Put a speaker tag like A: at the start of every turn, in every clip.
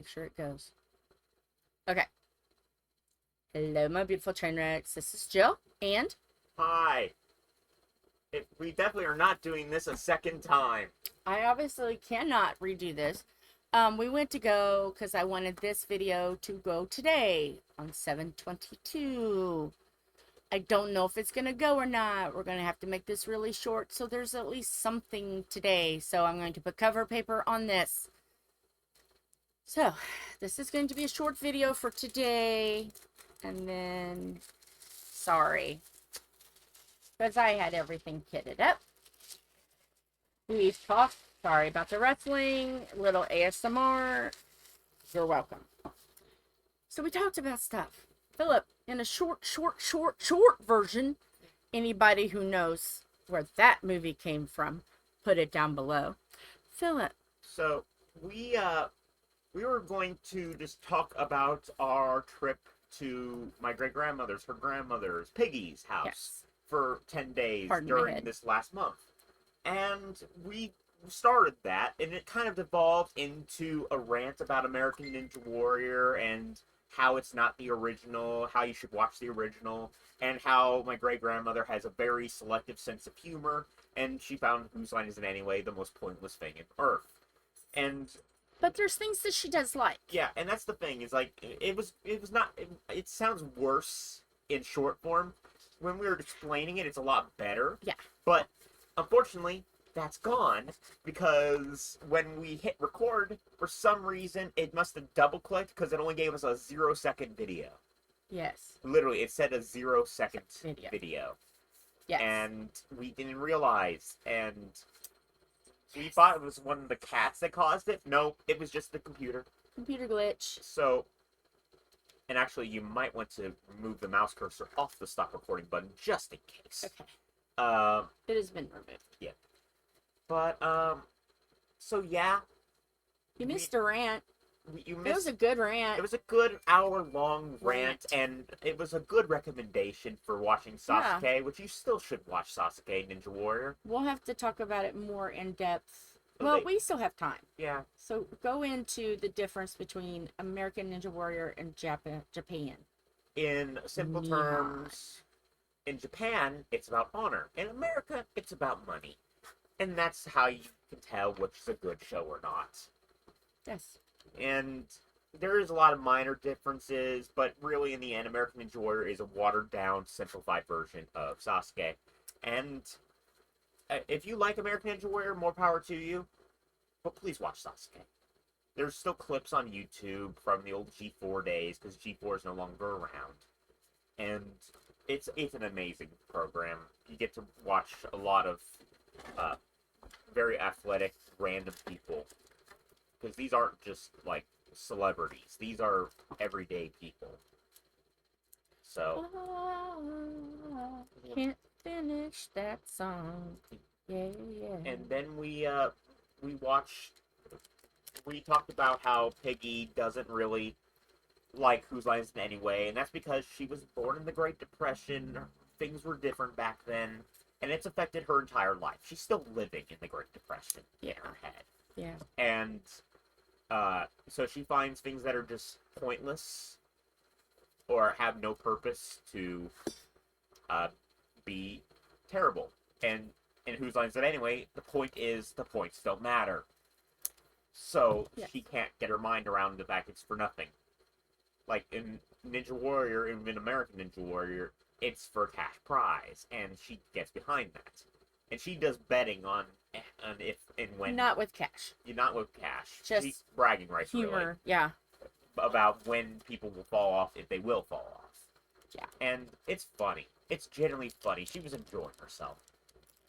A: Make sure it goes. Okay. Hello, my beautiful train wrecks. This is Jill, and
B: Hi. We definitely are not doing this a second time.
A: I obviously cannot redo this. We went to go because I wanted this video to go today on 7/22. I don't know if it's gonna go or not. We're gonna have to make this really short so there's at least something today. So I'm going to put cover paper on this. So this is going to be a short video for today, and then sorry, because I had everything kitted up. We've talked, sorry about the wrestling, little ASMR. You're welcome. So we talked about stuff. Philip, in a short version, anybody who knows where that movie came from, put it down below. Philip.
B: So we were going to just talk about our trip to my great-grandmother's, her grandmother's, Piggy's house
A: Yes.
B: for 10 days
A: Pardon
B: during this last month. And we started that, and it kind of devolved into a rant about American Ninja Warrior and how it's not the original, how you should watch the original, and how my great-grandmother has a very selective sense of humor, and she found Whose Line Is It Anyway the most pointless thing on Earth. And
A: But there's things that she does like.
B: yeah, and that's the thing, is like, it was not, it sounds worse in short form. When we were explaining it, it's a lot better.
A: Yeah.
B: But unfortunately, that's gone, because when we hit record, for some reason, it must have double clicked because it only gave us a 0-second video.
A: Yes.
B: Literally, it said a 0-second video.
A: Yes.
B: And we didn't realize, and we thought it was one of the cats that caused it. No, it was just the computer.
A: Computer glitch.
B: So, and actually, you might want to move the mouse cursor off the stop recording button just in case.
A: Okay. It has been removed.
B: Yeah. But, so yeah.
A: You missed a rant.
B: You
A: It
B: missed.
A: was a good rant.
B: It was a good hour-long rant, and it was a good recommendation for watching Sasuke, which you still should watch Sasuke Ninja Warrior.
A: We'll have to talk about it more in depth.
B: So
A: Well, we still have time.
B: Yeah.
A: So go into the difference between American Ninja Warrior and Japan.
B: In simple terms, in Japan, it's about honor. In America, it's about money. And that's how you can tell which is a good show or not.
A: Yes.
B: And there is a lot of minor differences, but really in the end, American Ninja Warrior is a watered-down, simplified version of Sasuke. And if you like American Ninja Warrior, more power to you, but please watch Sasuke. There's still clips on YouTube from the old G4 days, because G4 is no longer around. And it's an amazing program. You get to watch a lot of very athletic, random people. Because these aren't just, like, celebrities. These are everyday people. So.
A: Can't finish that song. Yeah.
B: And then we talked about how Piggy doesn't really like Whose Line Is It Anyway, and that's because she was born in the Great Depression. Things were different back then, and it's affected her entire life. She's still living in the Great Depression in her head.
A: Yeah.
B: And so she finds things that are just pointless or have no purpose to be terrible. And in Whose Line Is It Anyway, the point is the points don't matter. So she can't get her mind around the fact it's for nothing. Like in Ninja Warrior, even American Ninja Warrior, it's for cash prize, and she gets behind that. And she does betting on if and when.
A: Not with cash.
B: Not with cash.
A: Just
B: she's bragging rights,
A: humor,
B: really.
A: Yeah.
B: About when people will fall off, if they will fall off.
A: Yeah.
B: And it's funny. It's genuinely funny. She was enjoying herself.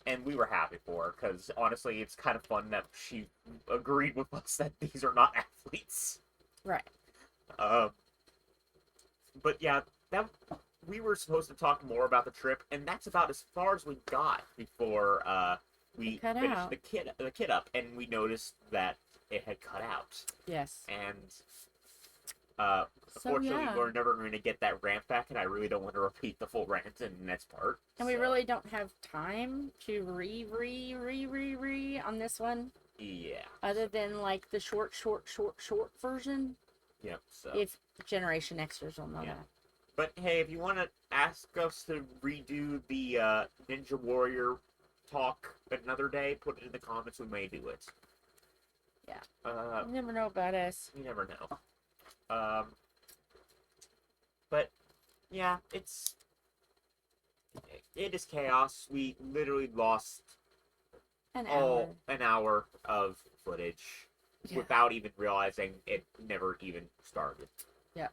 B: And we were happy for her, because honestly, it's kind of fun that she agreed with us that these are not athletes.
A: Right.
B: But yeah, we were supposed to talk more about the trip, and that's about as far as we got before we finished the kit up, and we noticed that it had cut out.
A: Yes.
B: And unfortunately, we're never going to get that rant back, and I really don't want to repeat the full rant in the next part.
A: And we really don't have time to re on this one.
B: Yeah.
A: Other than like the short version.
B: Yep. So.
A: If Generation Xers will know
B: Yeah.
A: that.
B: But hey, if you want to ask us to redo the Ninja Warrior talk another day, put it in the comments. We may do it.
A: Yeah. You never know about us.
B: You never know. But yeah, it is chaos. We literally lost
A: An hour.
B: an hour of footage without even realizing it never even started.
A: Yeah.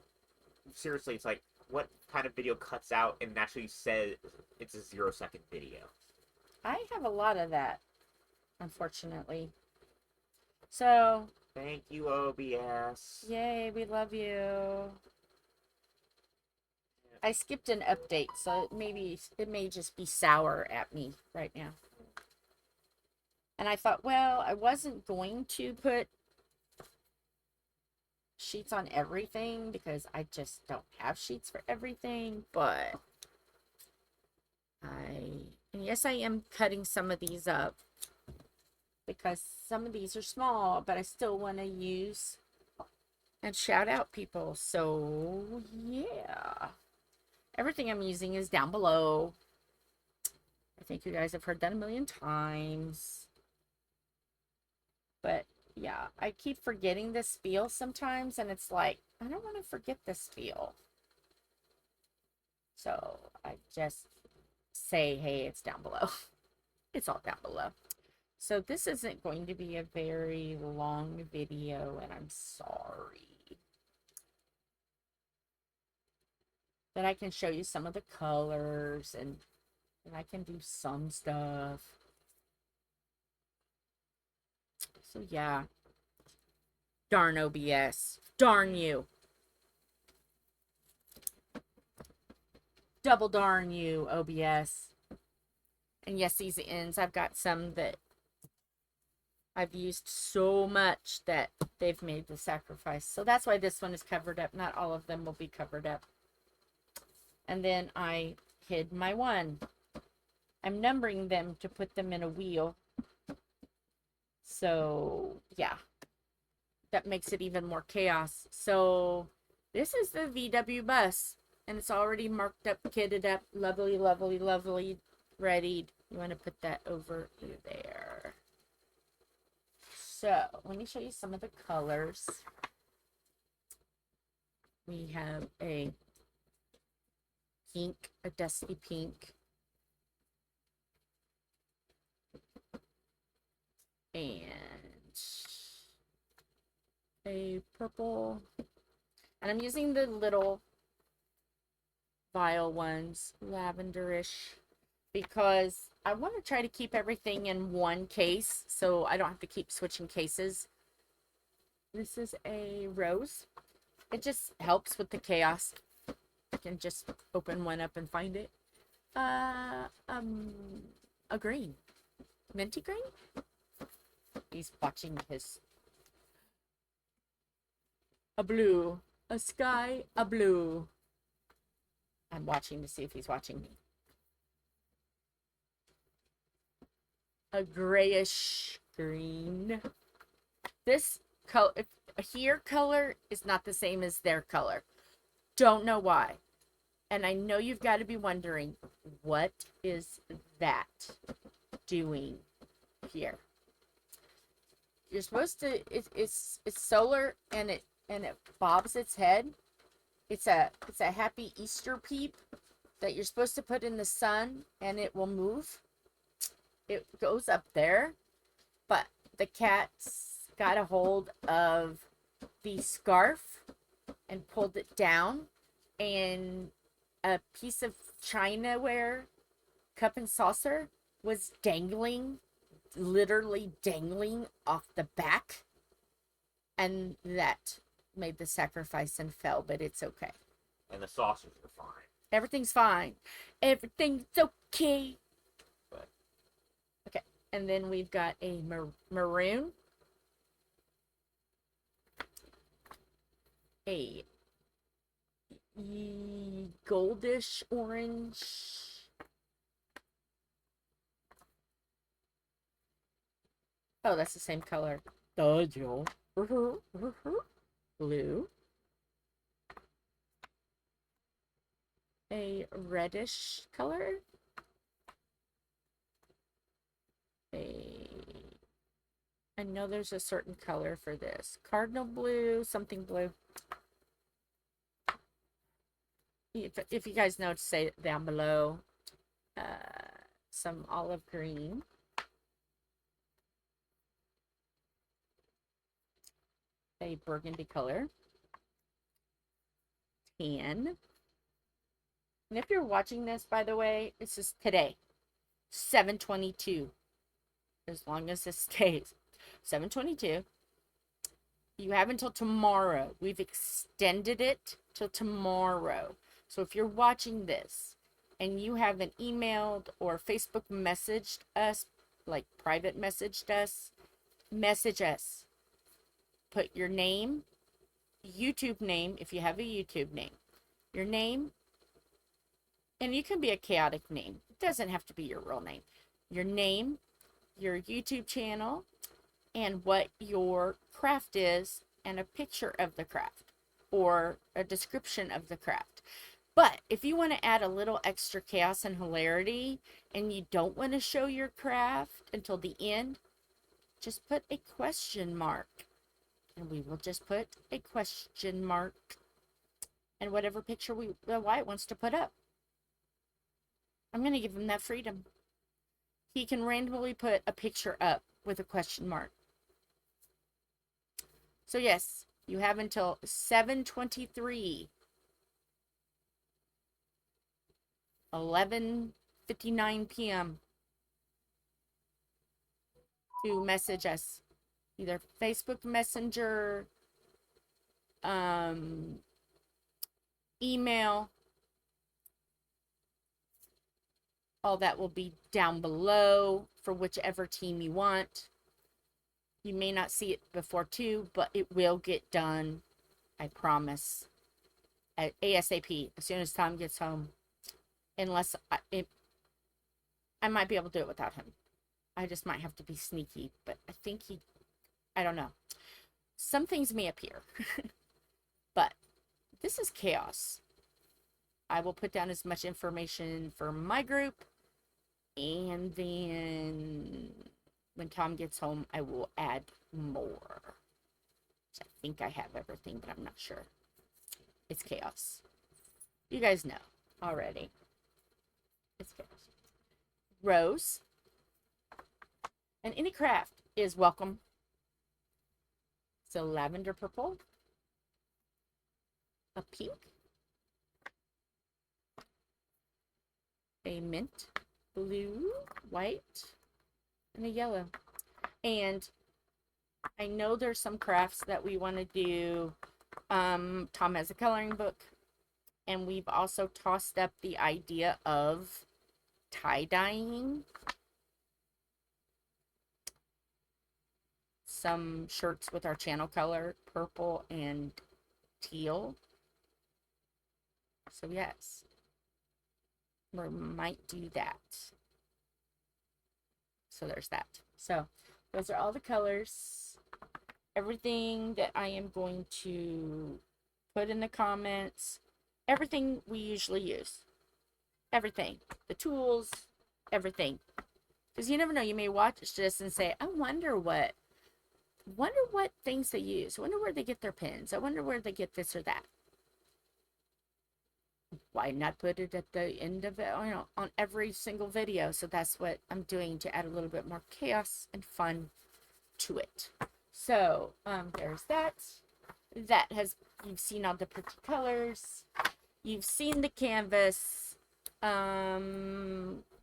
B: Seriously, it's like, what kind of video cuts out and actually says it's a 0-second video?
A: I have a lot of that, unfortunately. So.
B: Thank you, OBS.
A: Yay, we love you. I skipped an update, so it may just be sour at me right now. And I thought, well, I wasn't going to put sheets on everything because I just don't have sheets for everything, but and yes, I am cutting some of these up because some of these are small, but I still want to use and shout out people. So yeah, everything I'm using is down below. I think you guys have heard that a million times. But yeah, I keep forgetting this spiel sometimes, and it's like, I don't want to forget this spiel. So I just say, hey, it's down below. It's all down below. So this isn't going to be a very long video, and I'm sorry. But I can show you some of the colors, and I can do some stuff. So yeah. Darn OBS. Darn you. Double darn you, OBS. And yes, these ends, I've got some that I've used so much that they've made the sacrifice. So that's why this one is covered up. Not all of them will be covered up. And then I hid my one. I'm numbering them to put them in a wheel. So, yeah. That makes it even more chaos. So, this is the VW bus. And it's already marked up, kitted up, lovely, lovely, lovely, readied. You want to put that over there. So, let me show you some of the colors. We have a pink, a dusty pink. And a purple. And I'm using the little vial ones, lavenderish, because I want to try to keep everything in one case so I don't have to keep switching cases. This is a rose. It just helps with the chaos. I can just open one up and find it. A green. Minty green? He's watching his... A blue. A sky, a blue. I'm watching to see if he's watching me. A grayish green. This color, here color is not the same as their color. Don't know why. And I know you've got to be wondering, what is that doing here? You're supposed to, it's solar, and it bobs its head. It's a happy Easter peep that you're supposed to put in the sun, and it will move. It goes up there, but the cat's got a hold of the scarf and pulled it down, and a piece of chinaware, cup and saucer, was dangling, literally dangling off the back, and that made the sacrifice and fell, but it's okay.
B: And the saucers are fine.
A: Everything's fine. Everything's okay.
B: But.
A: Okay, and then we've got a maroon, a goldish orange, Oh, that's the same color. Dojo. Blue. A reddish color. I know there's a certain color for this. Cardinal blue, something blue. If you guys know, to say it down below. Some olive green. A burgundy color. Tan. And if you're watching this, by the way, this is today. 7/22. As long as this stays. 7/22. You have until tomorrow. We've extended it till tomorrow. So if you're watching this and you haven't emailed or Facebook messaged us, like private messaged us, message us. Put your name, YouTube name, if you have a YouTube name, your name, and you can be a chaotic name. It doesn't have to be your real name. Your name, your YouTube channel, and what your craft is, and a picture of the craft or a description of the craft. But if you want to add a little extra chaos and hilarity and you don't want to show your craft until the end, just put a question mark. And we will just put a question mark and whatever picture Wyatt wants to put up. I'm going to give him that freedom. He can randomly put a picture up with a question mark. So yes, you have until 7/23, 11:59 p.m. to message us. Either Facebook Messenger, email. All that will be down below for whichever team you want. You may not see it before 2, but it will get done. I promise. At ASAP, as soon as Tom gets home. Unless I might be able to do it without him. I just might have to be sneaky, but I think I don't know. Some things may appear. But this is chaos. I will put down as much information for my group. And then when Tom gets home, I will add more. I think I have everything, but I'm not sure. It's chaos. You guys know already. It's chaos. Rose. And any craft is welcome. So lavender purple. A pink. A mint. Blue. White. And a yellow. And I know there's some crafts that we want to do. Tom has a coloring book. And we've also tossed up the idea of tie-dyeing some shirts with our channel color, purple and teal. So yes, we might do that. So there's that. So those are all the colors. Everything that I am going to put in the comments. Everything we usually use. Everything. The tools. Everything. Because you never know. You may watch this and say, I wonder what things they use. I wonder where they get their pins. I wonder where they get this or that. Why not put it at the end of it, you know, on every single video? So that's what I'm doing to add a little bit more chaos and fun to it. So there's that. You've seen all the pretty colors. You've seen the canvas.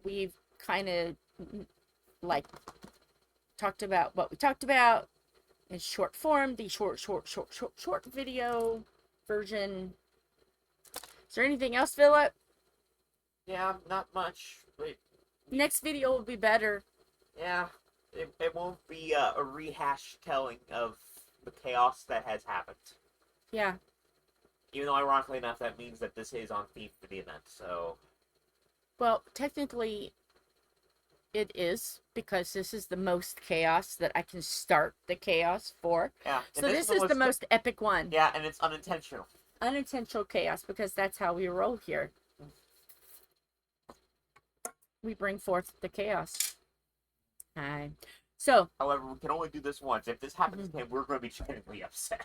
A: We've kind of like talked about what we talked about in short form, the short video version. Is there anything else, Philip?
B: Yeah, not much.
A: Next video will be better.
B: Yeah, it won't be a rehash telling of the chaos that has happened.
A: Yeah.
B: Even though, ironically enough, that means that this is on theme for the event, so...
A: Well, technically, It is, because this is the most chaos that I can start the chaos for.
B: Yeah.
A: So this is the most epic one.
B: Yeah, and it's unintentional.
A: Unintentional chaos, because that's how we roll here. We bring forth the chaos. Hi. So,
B: however, we can only do this once. If this happens again, we're going to be genuinely upset.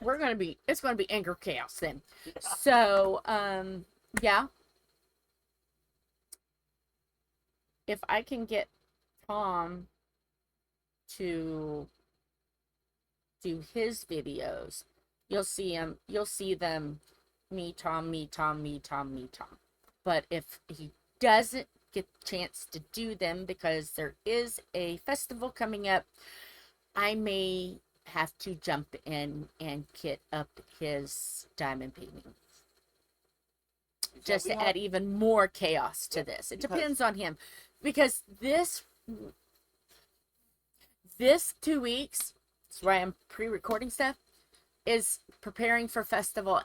A: it's going to be anger chaos then.
B: Yeah.
A: So, yeah. If I can get Tom to do his videos, you'll see them, me, Tom, me, Tom, me, Tom, me, Tom. But if he doesn't get the chance to do them because there is a festival coming up, I may have to jump in and kit up his diamond painting. Just to add even more chaos to this. It depends on him. Because this 2 weeks, that's why I'm pre-recording stuff, is preparing for festival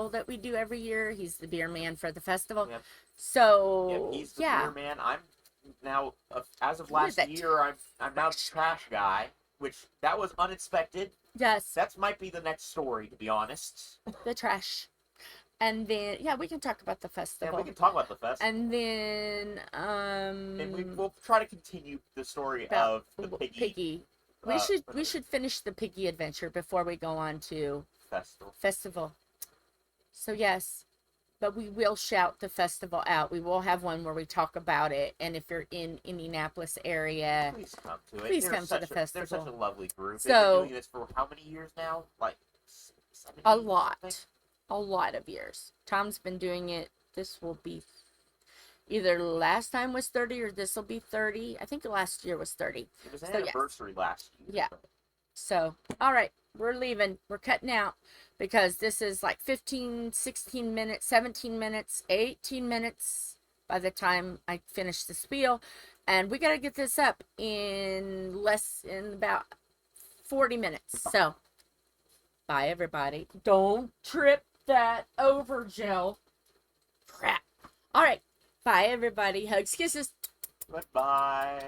A: that we do every year. He's the beer man for the festival. Yep. So,
B: he's the beer man. I'm now, as of last year, I'm now the trash guy, which that was unexpected.
A: Yes.
B: That might be the next story, to be honest.
A: The trash. And then, yeah, we can talk about the festival.
B: Yeah, we can talk about the festival.
A: And then,
B: and we'll try to continue the story of the piggy.
A: We should finish the piggy adventure before we go on to festival. So yes, but we will shout the festival out. We will have one where we talk about it. And if you're in Indianapolis area,
B: please come to it.
A: Please come to the festival.
B: They're such a lovely group.
A: So,
B: they've been doing this for how many years now? Like 70?
A: A lot of years. Tom's been doing it. This will be either last time was 30 or this will be 30. I think last year was 30.
B: It was an anniversary last year.
A: Yeah. So, all right, we're leaving. We're cutting out because this is like 15, 16 minutes, 17 minutes, 18 minutes by the time I finish the spiel. And we got to get this up in about 40 minutes. So, bye, everybody. Don't trip that over, Jill. Crap. All right. Bye, everybody. Hugs, kisses.
B: Goodbye.